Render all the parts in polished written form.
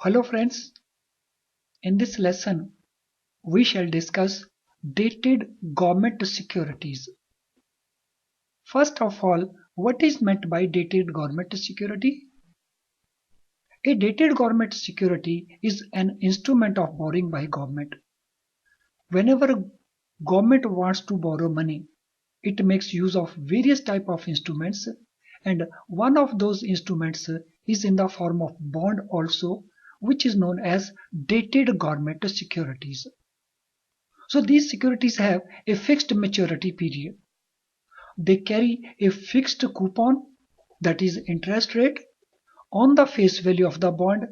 Hello friends, in this lesson we shall discuss dated government securities. First of all, what is meant by dated government security? A dated government security is an instrument of borrowing by government. Whenever government wants to borrow money, it makes use of various type of instruments, and one of those instruments is in the form of bond also, which is known as dated government securities. So these securities have a fixed maturity period. They carry a fixed coupon, that is interest rate, on the face value of the bond,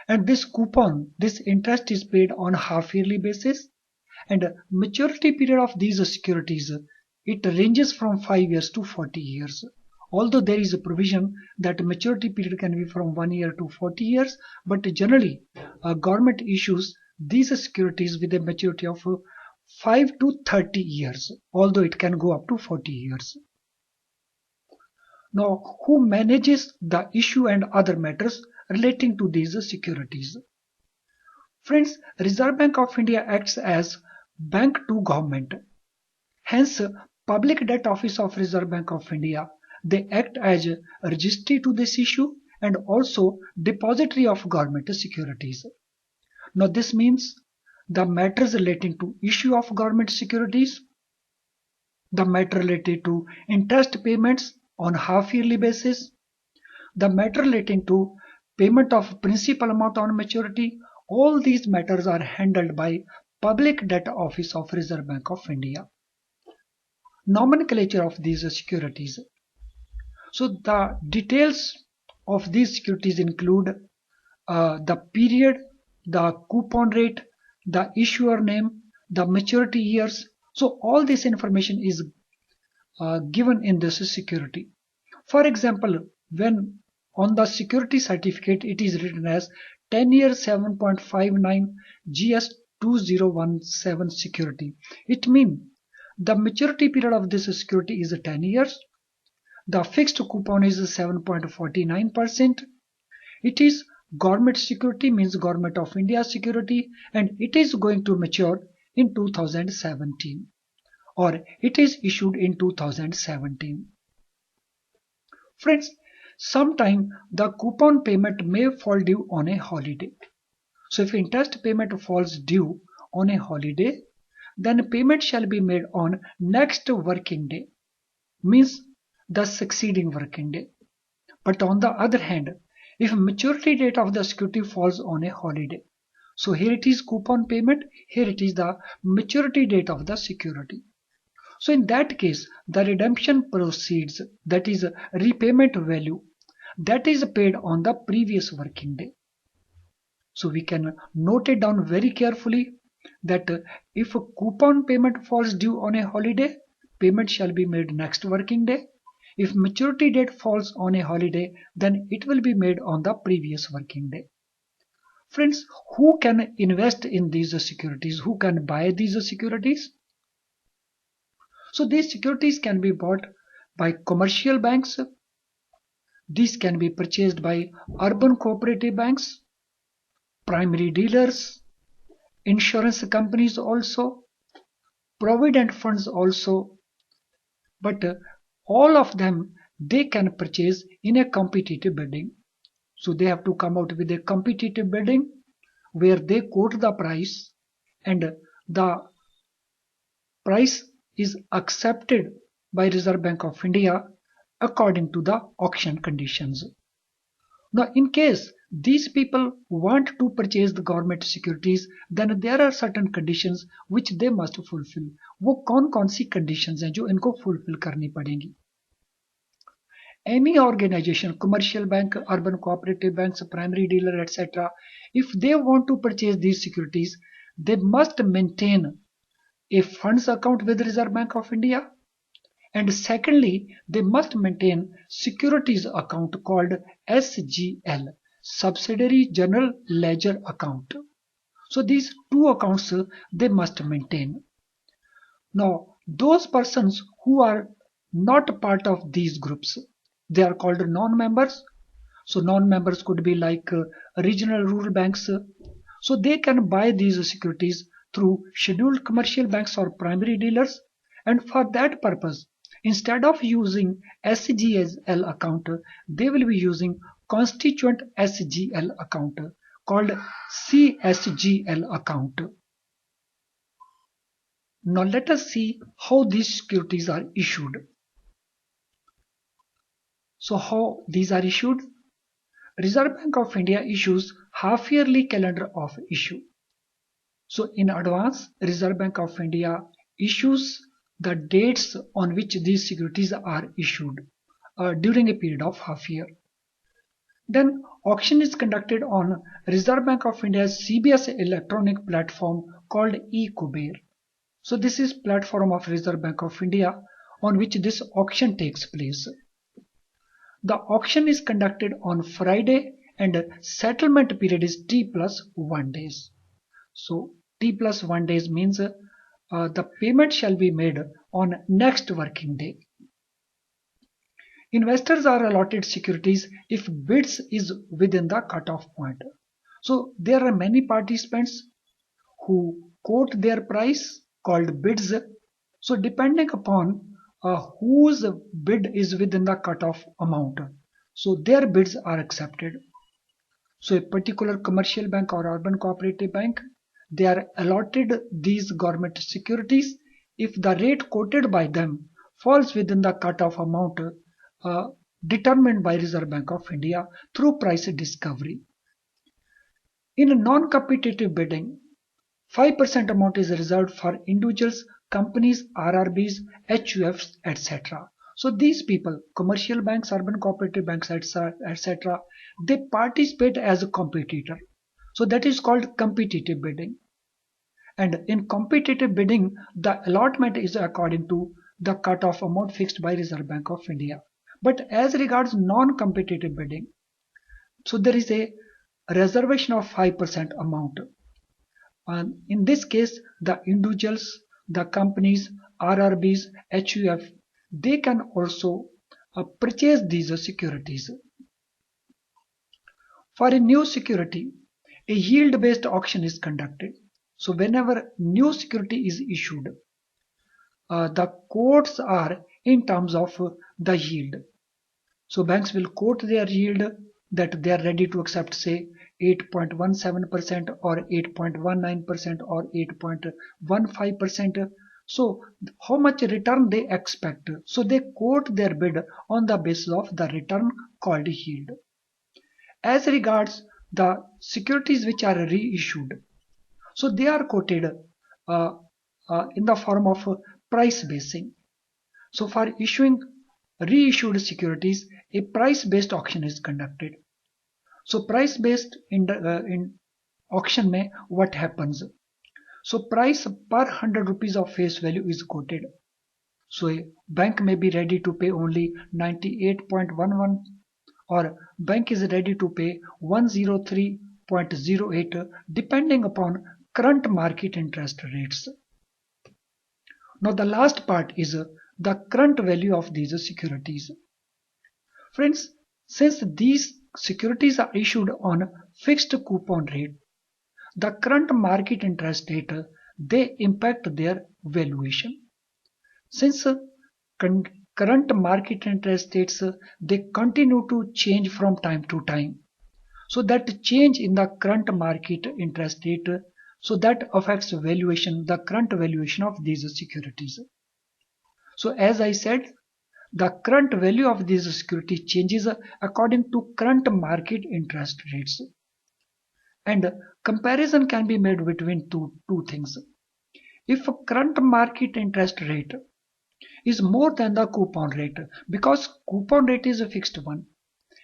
and this coupon, this interest is paid on half yearly basis, and maturity period of these securities, it ranges from 5 years to 40 years. Although there is a provision that maturity period can be from 1 year to 40 years, but generally government issues these securities with a maturity of 5 to 30 years, although it can go up to 40 years. Now, who manages the issue and other matters relating to these securities? Friends, Reserve Bank of India acts as bank to government. Hence, Public Debt Office of Reserve Bank of India, they act as a registry to this issue and also depository of government securities. Now, this means the matters relating to issue of government securities, the matter related to interest payments on half yearly basis, the matter relating to payment of principal amount on maturity, all these matters are handled by Public Debt Office of Reserve Bank of India. Nomenclature of these securities. So the details of these securities include the period, the coupon rate, the issuer name, the maturity years. So all this information is given in this security. For example, when on the security certificate it is written as 10-year 7.59 GS 2017 security. It means the maturity period of this security is 10 years. The fixed coupon is 7.49%. It is government security, means Government of India security, and it is going to mature in 2017, or it is issued in 2017. Friends, sometime the coupon payment may fall due on a holiday. So if interest payment falls due on a holiday, then payment shall be made on next working day, means the succeeding working day. But on the other hand, if maturity date of the security falls on a holiday, so here it is coupon payment, here it is the maturity date of the security. So in that case, the redemption proceeds, that is repayment value, that is paid on the previous working day. So we can note it down very carefully that if a coupon payment falls due on a holiday, payment shall be made next working day. If maturity date falls on a holiday, then it will be made on the previous working day. Friends, who can invest in these securities? Who can buy these securities? So these securities can be bought by commercial banks. These can be purchased by urban cooperative banks, primary dealers, insurance companies also, provident funds also. But all of them, they can purchase in a competitive bidding. So they have to come out with a competitive bidding where they quote the price and the price is accepted by Reserve Bank of India according to the auction conditions. Now in case these people want to purchase the government securities, then there are certain conditions which they must fulfill. वो कौन सी conditions हैं जो इनको fulfill करनी पड़ेंगी? Any organization, commercial bank, urban cooperative banks, primary dealer, etc., if they want to purchase these securities, they must maintain a funds account with Reserve Bank of India, and secondly, they must maintain securities account called SGL, Subsidiary General Ledger Account. So these two accounts they must maintain. Now, those persons who are not part of these groups, they are called non-members. So non-members could be like regional rural banks. So they can buy these securities through scheduled commercial banks or primary dealers. And for that purpose, instead of using SGL account, they will be using constituent SGL account called CSGL account. Now let us see how these securities are issued. So how these are issued? Reserve Bank of India issues half-yearly calendar of issue. So in advance, Reserve Bank of India issues the dates on which these securities are issued during a period of half year. Then auction is conducted on Reserve Bank of India's CBS electronic platform called eKuber. So this is platform of Reserve Bank of India on which this auction takes place. The auction is conducted on Friday and settlement period is T plus 1 days. So T plus 1 days means the payment shall be made on next working day. Investors are allotted securities if bids is within the cutoff point. So there are many participants who quote their price called bids. So depending upon whose bid is within the cutoff amount, so their bids are accepted. So a particular commercial bank or urban cooperative bank, they are allotted these government securities if the rate quoted by them falls within the cutoff amount determined by Reserve Bank of India through price discovery. In non-competitive bidding, 5% amount is reserved for individuals, companies, RRBs, HUFs, etc. So these people, commercial banks, urban cooperative banks, etc., they participate as a competitor. So that is called competitive bidding. And in competitive bidding, the allotment is according to the cutoff amount fixed by Reserve Bank of India. But as regards non-competitive bidding, so there is a reservation of 5% amount. And in this case, the individuals, the companies, RRBs, HUF, they can also purchase these securities. For a new security, a yield-based auction is conducted. So whenever new security is issued, the quotes are in terms of the yield. So banks will quote their yield that they are ready to accept, say 8.17% or 8.19% or 8.15%. So how much return they expect? So they quote their bid on the basis of the return called yield. As regards the securities which are reissued, so they are quoted in the form of price basing. So for issuing reissued securities, a price-based auction is conducted. So price-based in auction mein what happens? So price per 100 rupees of face value is quoted. So a bank may be ready to pay only 98.11 or bank is ready to pay 103.08 depending upon current market interest rates. Now the last part is the current value of these securities. Friends, since these securities are issued on fixed coupon rate, the current market interest rate, they impact their valuation. Since current market interest rates, they continue to change from time to time. So that change in the current market interest rate, so that affects valuation, the current valuation of these securities. So as I said, the current value of these securities changes according to current market interest rates. And comparison can be made between two things. If current market interest rate is more than the coupon rate, because coupon rate is a fixed one,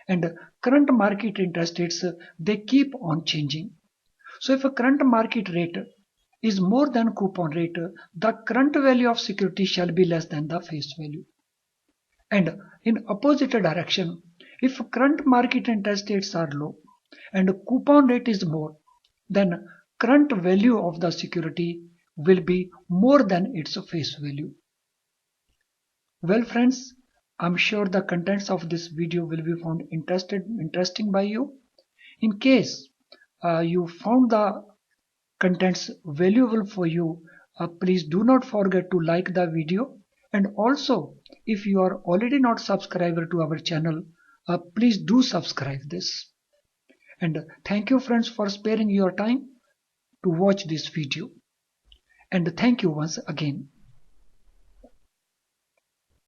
and current market interest rates, they keep on changing. So if a current market rate is more than coupon rate, the current value of security shall be less than the face value. And in opposite direction, if current market interest rates are low and coupon rate is more, then current value of the security will be more than its face value. Well friends, I'm sure the contents of this video will be found interesting by you. In case you found the contents valuable for you, please do not forget to like the video, and also if you are already not subscriber to our channel, please do subscribe this. And thank you friends for sparing your time to watch this video, and thank you once again.